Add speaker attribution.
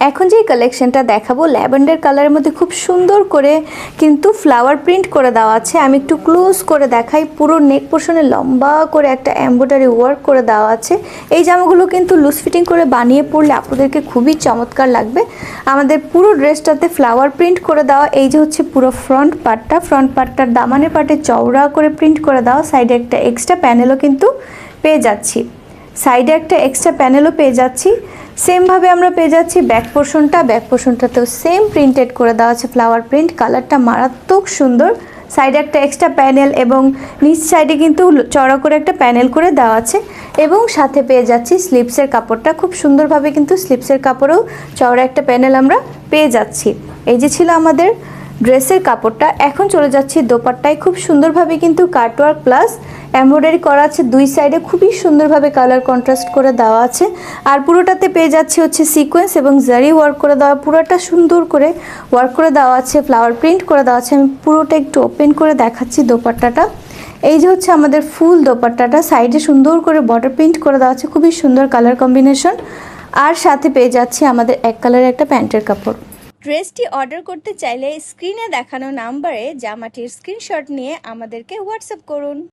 Speaker 1: এখন যে কালেকশনটা দেখাবো ল্যাভেন্ডার কালারের মধ্যে খুব সুন্দর করে কিন্তু ফ্লাওয়ার প্রিন্ট করে দেওয়া আছে। আমি একটু ক্লোজ করে দেখাই। পুরো নেক পোর্শনে লম্বা করে একটা এমব্রয়ডারি ওয়ার্ক করে দেওয়া আছে। এই জামাগুলো কিন্তু লুজ ফিটিং করে বানিয়ে পরলে আপনাদেরকে খুবই চমৎকার লাগবে। আমাদের পুরো ড্রেসটাতে ফ্লাওয়ার প্রিন্ট করে দেওয়া। এই যে হচ্ছে পুরো ফ্রন্ট পার্টটার দামানের পার্টে চওড়া করে প্রিন্ট করে দেওয়া। সাইডে একটা এক্সট্রা প্যানেলও কিন্তু পেয়ে যাচ্ছি। সেমভাবে আমরা পেয়ে যাচ্ছি ব্যাক পোর্শনটাতেও সেম প্রিন্টেড করে দেওয়া আছে ফ্লাওয়ার প্রিন্ট। কালারটা মারাত্মক সুন্দর। সাইডে একটা এক্সট্রা প্যানেল এবং নিচ সাইডে কিন্তু চড়া করে একটা প্যানেল করে দেওয়া আছে এবং সাথে পেয়ে যাচ্ছি স্লিপসের কাপড়টা। খুব সুন্দরভাবে কিন্তু স্লিপসের কাপড়েও চওড়া একটা প্যানেল আমরা পেয়ে যাচ্ছি। এই যে ছিল আমাদের ড্রেসের কাপড়টা। এখন চলে যাচ্ছি দোপাট্টায়। খুব সুন্দরভাবে কিন্তু কাটওয়ার্ক প্লাস এমব্রয়ডারি করা আছে দুই সাইডে, খুবই সুন্দরভাবে কালার কন্ট্রাস্ট করে দেওয়া আছে। আর পুরোটাতে পেয়ে যাচ্ছি হচ্ছে সিকোয়েন্স এবং জারি ওয়ার্ক করে দেওয়া। পুরোটা সুন্দর করে ওয়ার্ক করে দেওয়া আছে, ফ্লাওয়ার প্রিন্ট করে দেওয়া আছে। আমি পুরোটা একটু ওপেন করে দেখাচ্ছি দোপাট্টাটা। এই যে হচ্ছে আমাদের ফুল দোপাট্টাটা, সাইডে সুন্দর করে বর্ডার প্রিন্ট করে দেওয়া আছে, খুবই সুন্দর কালার কম্বিনেশন। আর সাথে পেয়ে যাচ্ছি আমাদের এক কালারের একটা প্যান্টের কাপড়। ড্রেসটি অর্ডার করতে চাইলে স্ক্রিনে দেখানো নাম্বারে জামাটির স্ক্রিনশট নিয়ে আমাদেরকে হোয়াটসঅ্যাপ করুন।